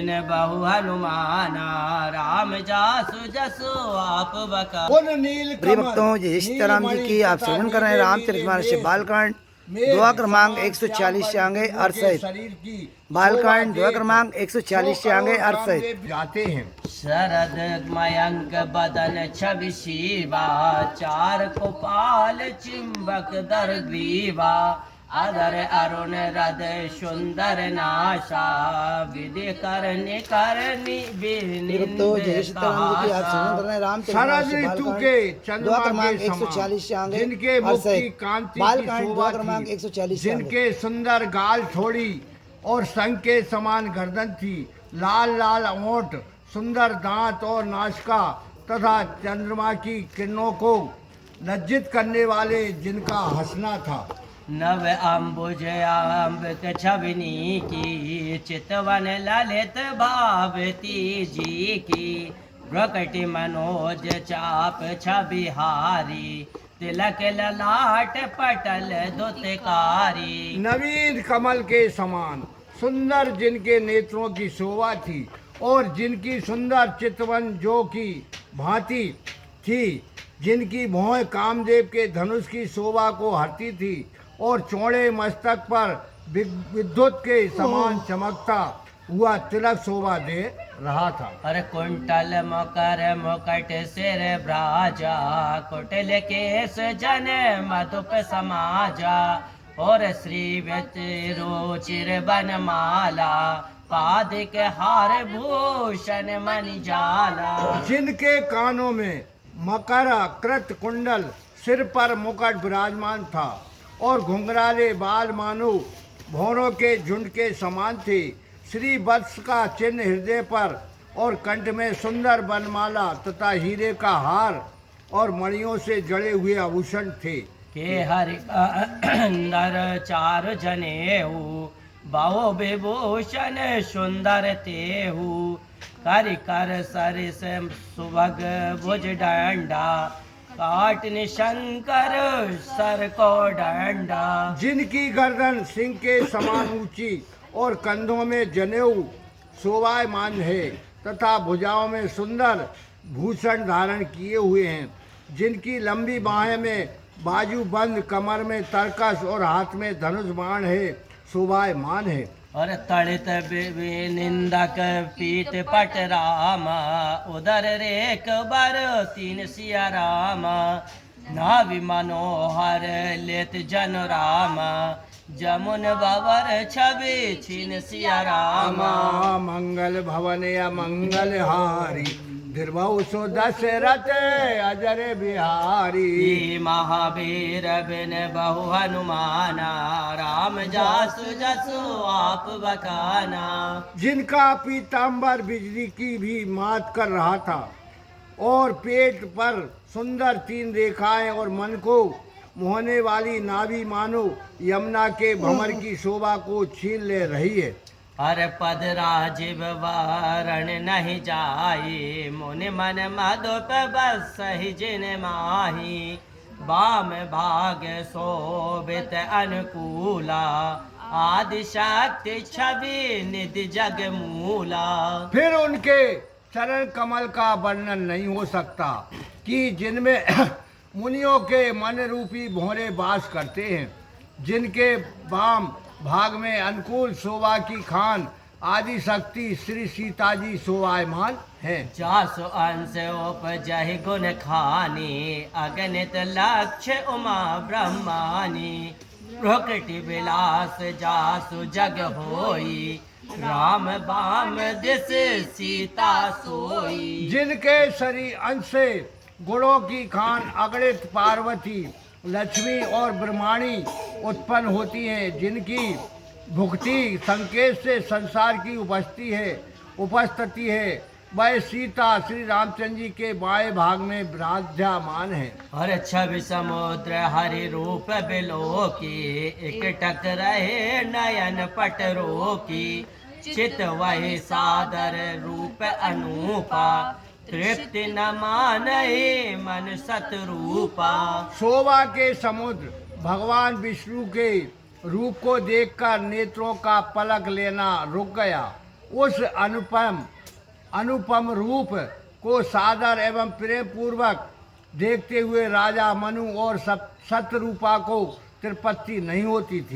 बिन बहु हनुमाना राम जासु जसु आप बका। उन नील प्रिय भक्तों, जय सीताराम जी की आप सेवन कर रहे हैं रामचरितमानस बालकांड दुआ क्रमांक 140 से आगे 68। शरीर की बालकांड दुआ क्रमांक 140 से आगे 68 जाते हैं। शरद मयंक बदन छवि शिवा चार कोपाल चिंबक दर ग्रीवा अधर अरुण हृदय सुंदर नाशा विधि करने करनी भक्तों, जय सीताराम जी की आप सेवन कर रहे हैं रामचरितमानस बालकांड दुआ क्रमांक 140 से आगे जिनके मुख की कांति की बालकांड शोभा दुआ थी, क्रमांक 140 से आगे। जिनके सुंदर गाल थोड़ी और संग के समान गर्दन थी, लाल लाल ओंठ, सुंदर दांत और नासिका तथा चंद्रमा की किरणों को लज्जित करने वाले जिनका हंसना था। नव अम्बुज अम्बिक छवनी की चितवन ललित भावती जी की प्रकटि मनोज चाप छबिहारी तिलक ललाट पटल दुतकारी। नवीन कमल के समान सुंदर जिनके नेत्रों की शोभा थी और जिनकी सुंदर चितवन जो की भांति थी, जिनकी भौहें कामदेव के धनुष की शोभा को हरती थी और चौड़े मस्तक पर विद्युत के समान चमकता हुआ तिलक शोभा दे रहा था। अरे कुंटल मकर मुकट सिर ब्राजा कुटिल केस जन मधुप समाजा और श्री रुचिर बनमाला पादिक हार भूषण मणि जाला। जिनके कानों में मकर कृत कुंडल, सिर पर मुकुट विराजमान था और घुंघराले बाल मानो भौरों के झुंड के समान थे। श्री वत्स का चिन्ह हृदय पर और कंठ में सुंदर बनमाला तथा हीरे का हार और मणियों से जड़े हुए आभूषण थे। के हरि नर चार जनेऊ बहु विभूषण सुंदर तेहू कर कर सरिस सुभग भुज डंडा काट निशंकर सर को डंडा। जिनकी गर्दन सिंह के समान ऊंची और कंधों में जनेऊ शोभायमान है तथा भुजाओं में सुंदर भूषण धारण किए हुए हैं, जिनकी लंबी बाहें में बाजू बंद, कमर में तरकस और हाथ में धनुष बाण है, शोभायमान है। और तड़ित निंदक पीत पट रामा उदर रेख बर तीन सिया रामा नाभि मनोहर लेत जन रामा जमुन बबर छवि छीन सिया रामा। मंगल भवन या मंगल हारी धीर्भव सो दशरथ अजर बिहारी। महावीर बिन बहु हनुमाना राम जासु जसु आप बकाना। जिनका पीताम्बर बिजली की भी मात कर रहा था और पेट पर सुंदर 3 रेखाएं और मन को मोहने वाली नाभि मानो यमुना के भंवर की शोभा को छीन ले रही है। हर पद राजीव वारण नहीं जाई मुनि मन मधुप बस सही जिन माही वाम भाग शोभित अनुकूला आदि शक्ति छवि निधि जग मूला। फिर उनके चरण कमल का वर्णन नहीं हो सकता कि जिनमें मुनियों के मन रूपी भौरे वास करते हैं, जिनके वाम भाग में अनुकूल शोभा की खान आदि शक्ति श्री सीता जी शोभायमान है। जासु अंश उपजहि गुण खानी अगणित लक्ष्य उमा ब्रह्मानी प्रकृति विलास जासु जग होई राम बाम दिस सीता सोई। जिनके शरीर अंश से गुणों की खान अगणित पार्वती, लक्ष्मी और ब्रह्माणी उत्पन्न होती हैं, जिनकी भुक्ति संकेत से संसार की उपस्थिति है, वह सीता श्री रामचंद्र जी के बाएं भाग में विराजमान है। हर छवि समुद्र हरि रूप बिलो की एकटक रहे नयन पट रोकी चित वही सादर रूप अनूपा तृप्ति न मानहि मन सतरूपा। शोभा के समुद्र भगवान विष्णु के रूप को देखकर नेत्रों का पलक लेना रुक गया उस अनुपम रूप को सादर एवं प्रेम पूर्वक देखते हुए राजा मनु और शतरूपा को तृप्ति नहीं होती थी।